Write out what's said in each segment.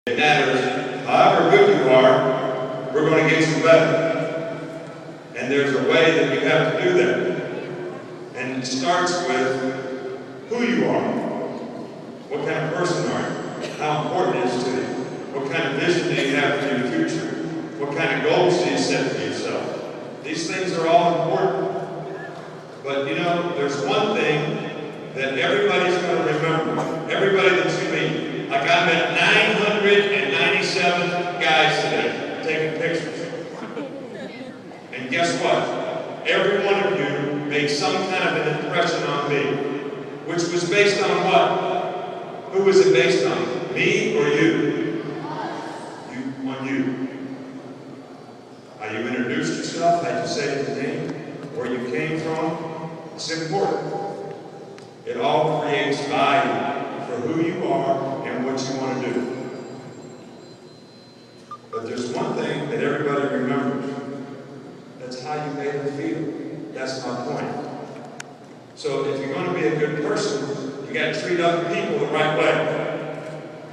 It matters, however good you are, we're going to get you better. And there's a way that you have to do that. And it starts with who you are. What kind of person are you? How important it is to you? What kind of vision do you have for your future? What kind of goals do you set for yourself? These things are all important. But you know, there's one thing that everybody's going to remember. Everybody that you meet. Like I met 997 guys today taking pictures. And guess what? Every one of you made some kind of an impression on me. Which was based on what? Who was it based on? Me or you? On you. How you introduced yourself, how you say your name, where you came from. It's important. It all creates value for who you are and what you want to do. But there's one thing that everybody remembers. That's how you made them feel. That's my point. So if you're going to be a good person, you got to treat other people the right way.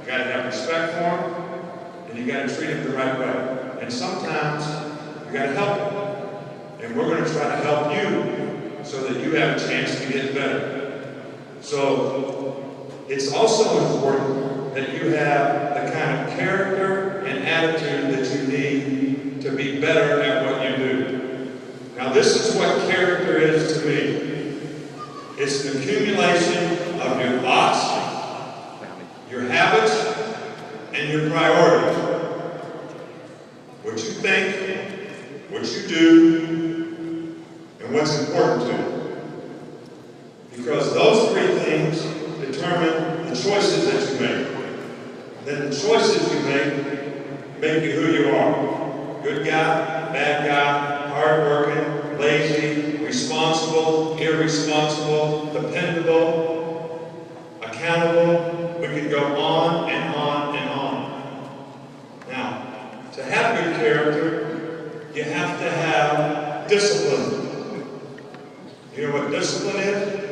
You got to have respect for them, and you got to treat them the right way. And sometimes you got to help them. And we're going to try to help you so that you have a chance to get better. So it's also important that you have the kind of character and attitude that you need to be better at what you do. Now this is what character is to me. It's an accumulation of your thoughts, your habits, and your priorities. What you think, what you do, and what's important to you. Because those three things determine the choices that you make. Then the choices you make you who you are. Good guy, bad guy, hardworking, lazy, responsible, irresponsible, dependable, accountable. We could go on and on and on. Now, to have good character, you have to have discipline. You know what discipline is?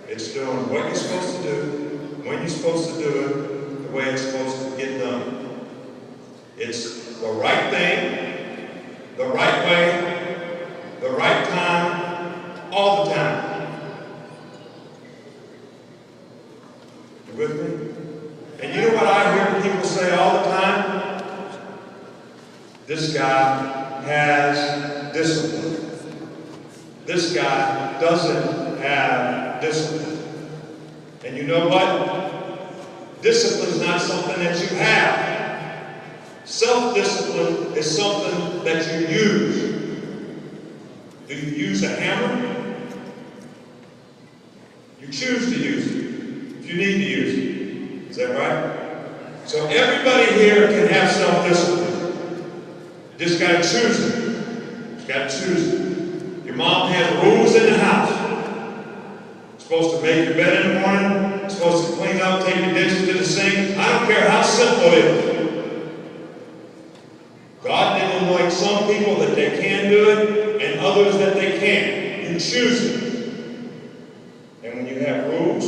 It's doing what you're supposed to do, when you're supposed to do it, the way it's supposed to get done. It's the right thing, the right way, the right time, all the time. You with me? And you know what I hear people say all the time? This guy has discipline. This guy doesn't have discipline. And you know what? Discipline is not something that you have. Self-discipline is something that you use. Do you use a hammer? You choose to use it. If you need to use it. Is that right? So everybody here can have self-discipline. You just got to choose it. Just got to choose it. Your mom has rules in the house. You're supposed to make your bed in the morning. You're supposed to clean up, take your dishes to the sink. I don't care how simple it is. God didn't like some people that they can do it and others that they can't. You choose it. And when you have rules,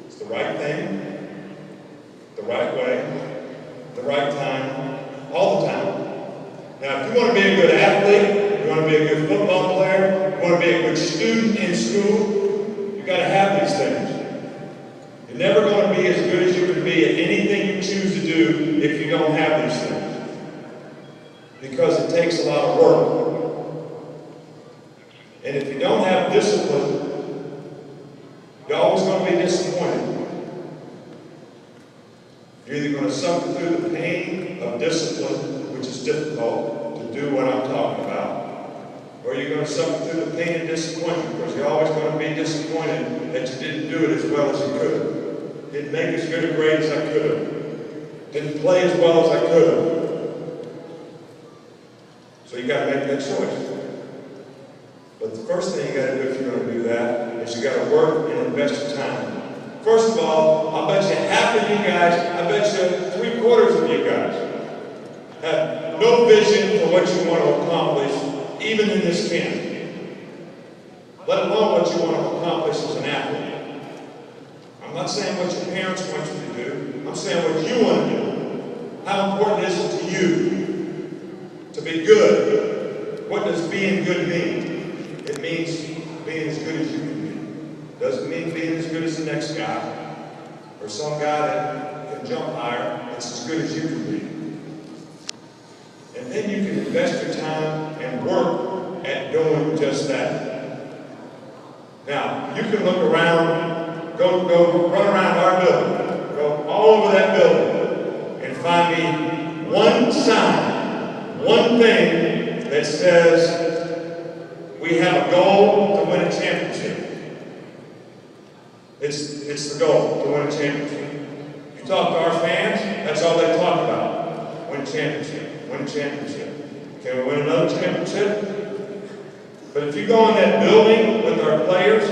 it's the right thing, the right way, the right time, all the time. Now, if you want to be a good athlete, you want to be a good football player, you want to be a good student in school, you've got to have these things. You're never going to be as good as you can be at anything you choose to do if you don't have these things. Because it takes a lot of work. And if you don't have discipline, you're always going to be disappointed. You're either going to suffer through the pain of discipline, which is difficult to do what I'm talking about, or you're going to suffer through the pain of disappointment because you're always going to be disappointed that you didn't do it as well as you could have. Didn't make as good a grade as I could have. Didn't play as well as I could have. So you got to make that choice. But the first thing you got to do if you're going to do that is you got to work and invest your time. First of all, I bet you half of you guys, I bet you 3/4 of you guys have no vision for what you want to accomplish, even in this camp. Let alone what you want to accomplish as an athlete. I'm not saying what your parents want you to do. I'm saying what you want to do. good. What does being good mean? It means being as good as you can be. Doesn't mean being as good as the next guy or some guy that can jump higher. It's as good as you can be. And then you can invest your time and work at doing just that. Now, you can look around, go run around our building, go all over that building, and find me one sign, one thing that says we have a goal to win a championship. It's the goal, to win a championship. You talk to our fans, that's all they talk about. Win a championship, win a championship. Can we win another championship? But if you go in that building with our players,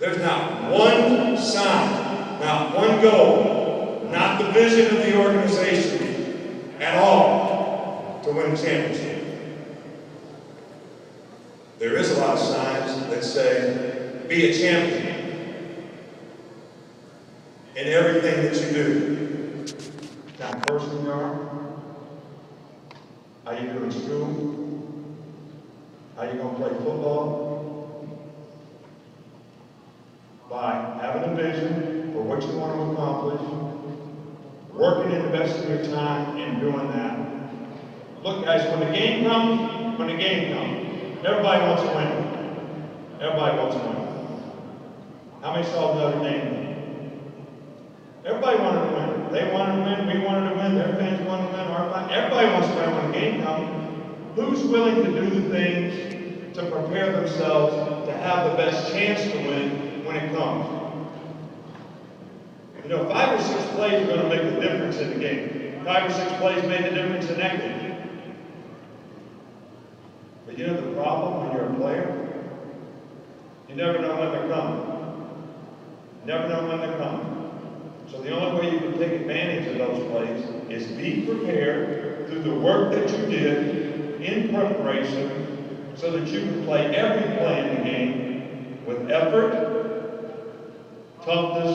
there's not one sign, not one goal, not the vision of the organization at all to win a championship. There is a lot of signs that say, be a champion in everything that you do. What kind of person you are, how you do in school, how you going to play football, by having a vision for what you want to accomplish, working and investing your time in doing that. Look, guys, when the game comes, everybody wants to win. Everybody wants to win. How many saw Notre Dame? Everybody wanted to win. They wanted to win. We wanted to win. Their fans wanted to win. Our fans. Everybody wants to win when the game comes. Who's willing to do the things to prepare themselves to have the best chance to win when it comes? You know, 5 or 6 plays are going to make the difference in the game. 5 or 6 plays made the difference in that game. But you know the problem when you're a player? You never know when they're coming. You never know when they're coming. So the only way you can take advantage of those plays is be prepared through the work that you did in preparation so that you can play every play in the game with effort, toughness,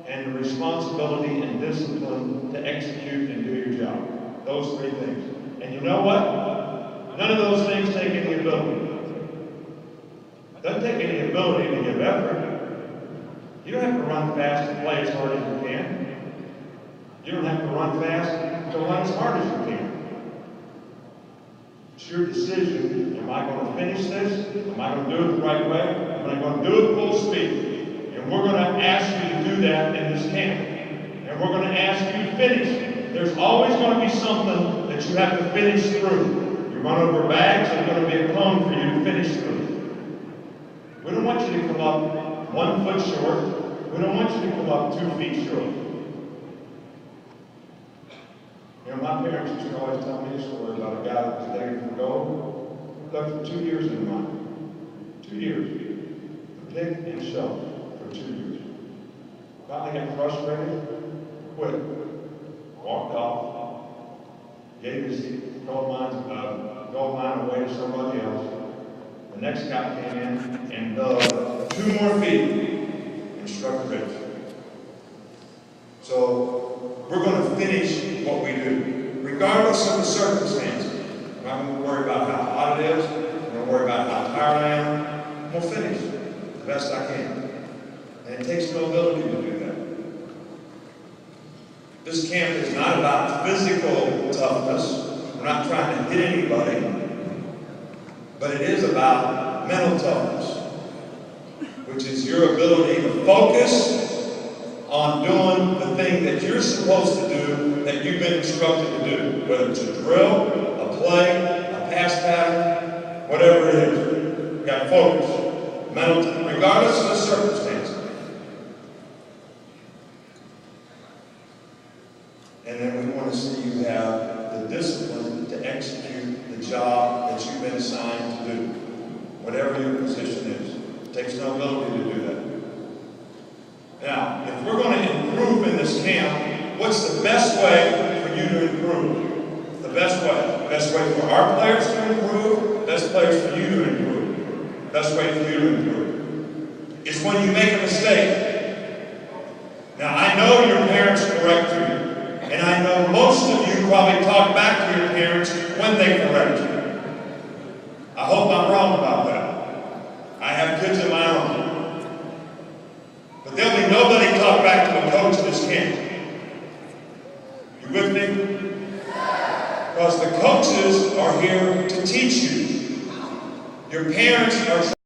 and the responsibility and discipline to execute and do your job. Those 3 things. And you know what? None of those things take any ability. It doesn't take any ability to give effort. You don't have to run fast and play as hard as you can. You don't have to run fast to run as hard as you can. It's your decision. Am I going to finish this? Am I going to do it the right way? Am I going to do it full speed? And we're going to ask you to do that in this camp. And we're going to ask you to finish. There's always going to be something that you have to finish through. You run over bags, there's going to be a cone for you to finish through. We don't want you to come up 1 foot short. We don't want you to come up 2 feet short. You know, my parents used to always tell me a story about a guy that was digging for gold. Dug for 2 years in the mine. 2 years. Pick and shovel for 2 years. Finally got frustrated, quit, walked off, gave his gold mine away to somebody else. The next guy came in and dug 2 more feet and struck rich. So we're going to finish what we do, regardless of the circumstances. I'm not going to worry about how hot it is. I'm going to worry about how tired I am. We'll finish the best I can. And it takes no ability to do that. This camp is not about physical toughness. We're not trying to hit anybody. But it is about mental toughness, which is your ability to focus on doing the thing that you're supposed to do, that you've been instructed to do, whether it's a drill, a play, a pass pattern, whatever it is. You've got to focus, mental, regardless of the circumstances. And then we want to see you have the discipline to execute the job that you've been assigned to do, whatever your position is. It takes no ability to do that. Now, if we're going to improve in this camp, what's the best way for you to improve? The best way. The best way for our players to improve, the best players for you to improve. Best way for you to improve is when you make a mistake. Now, I know your parents correct you, and I know most of you you probably talk back to your parents when they correct you. I hope I'm wrong about that. I have kids of my own. But there'll be nobody talk back to a coach this camp. You with me? Because the coaches are here to teach you. Your parents are